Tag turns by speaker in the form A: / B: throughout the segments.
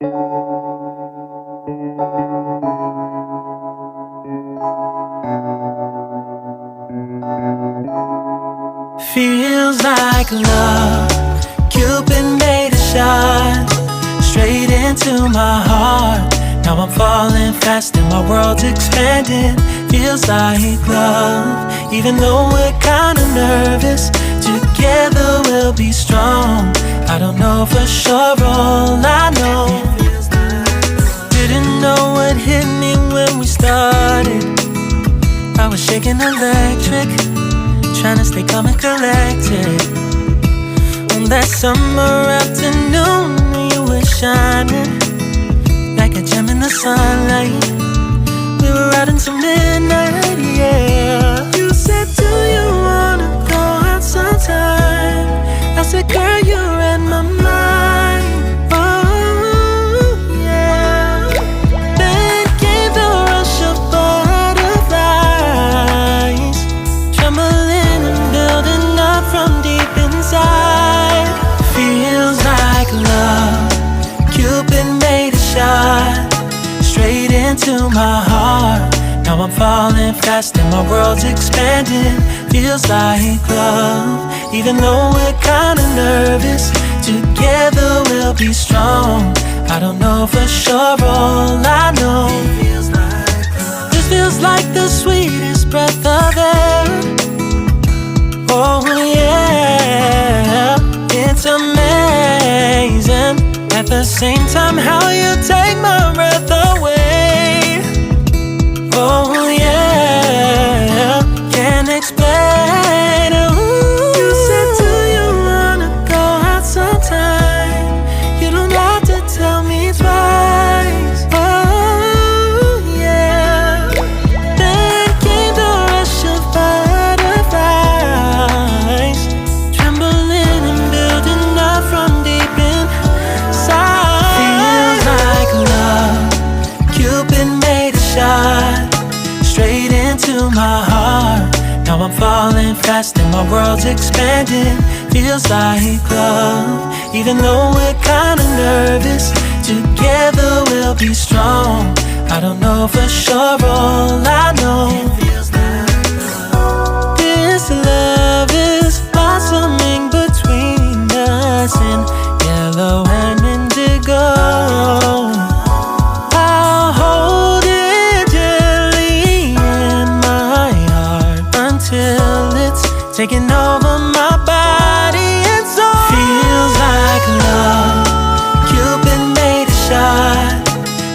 A: Feels like love. Cupid made a shot straight into my heart. Now I'm falling fast and my world's expanding. Feels like love. Even though we're kinda nervous, together we'll be strong. I don't know for sure, all I know. Didn't know what hit me when we started. I was shaking electric, trying to stay calm and collected. On that summer afternoon, you were shining like a gem in the sunlight. We were out until midnight, yeah. You said, do you wanna go out sometime? I said, girl, you read my mind. Oh, yeah. Then came the rush of butterflies, trembling and building up from deep inside. Feels like love. Cupid made a shot straight into my heart. Now I'm falling fast and my world's expanding. Feels like love. Even though we're kinda nervous, together we'll be strong. I don't know for sure, all I know. This feels like the sweetest breath of air. Oh yeah, it's amazing. At the same time, how you take my breath away. Oh yeah, can't explain. Ooh. You said, do you wanna go out sometime? You don't have to tell me twice. Oh yeah. Then came the rush of butterflies, trembling and building up from deep inside. Feels like love. Cupid made a shot straight into my heart. Now I'm falling fast and my world's expanding. Feels like love. Even though we're kinda nervous, together we'll be strong. I don't know for sure, all I know. This love is blossoming between us in yellow and indigo. I'll hold it gently in my heart until it's taking over my body and soul. Feels like love. Cupid made a shot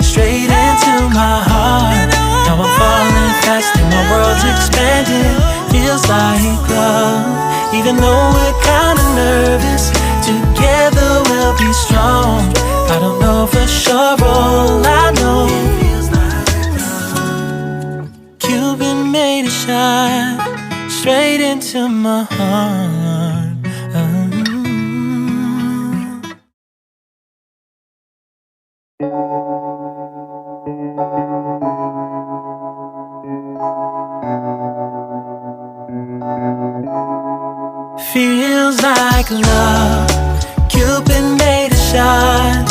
A: straight into my heart. Now I'm falling fast and my world's expanding. Feels like love. Even though we're kinda nervous, together we'll be strong. I don't know for sure, all I know. Cupid made a shot straight into my heart. Feels like love. Cupid made a shot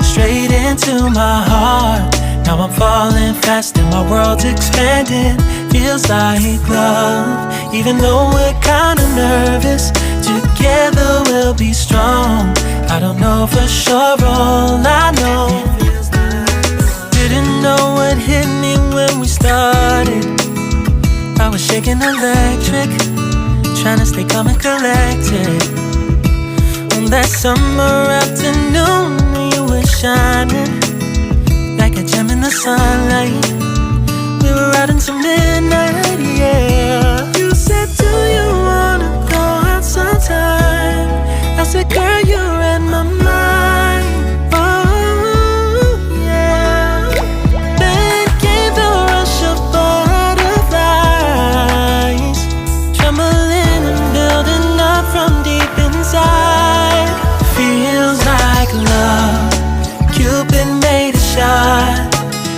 A: straight into my heart. Now I'm falling fast and my world's expanding. Feels like love. Even though we're kinda nervous, together we'll be strong. I don't know for sure, all I know. Didn't know what hit me when we started. I was shaking electric, trying to stay calm and collected. On that summer afternoon, you were shining like a gem in the sunlight. We were out until midnight, yeah. You said, do you wanna go out sometime? I said, girl, you read my mind. Oh yeah. Then came the rush of butterflies, trembling and building up from deep inside. Feels like love. Cupid made a shot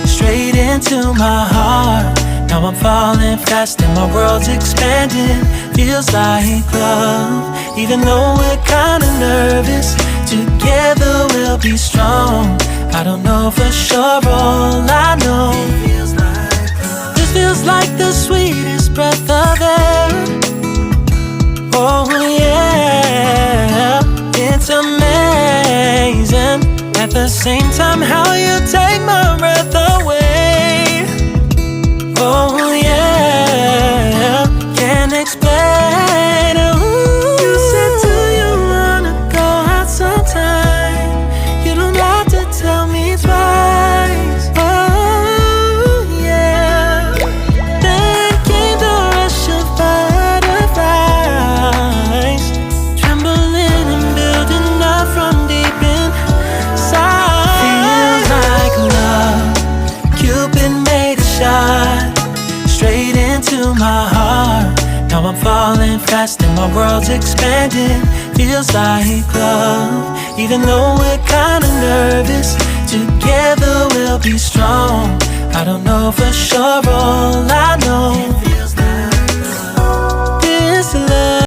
A: straight into my heart. Now I'm falling fast and my world's expanding. Feels like love. Even though we're kinda nervous, together we'll be strong. I don't know for sure, all I know, this feels like the sweetest breath of air. Oh yeah, it's amazing. At the same time, how you take my breath away. Oh yeah, can't explain. Ooh. You said, do you wanna go out sometime? You don't have to tell me twice. Oh yeah. Then came the rush of butterflies, trembling and building up from deep inside. Feels like love. Cupid made a shot straight into my heart. Now I'm falling fast and my world's expanding. Feels like love. Even though we're kinda nervous, together we'll be strong. I don't know for sure, all I know,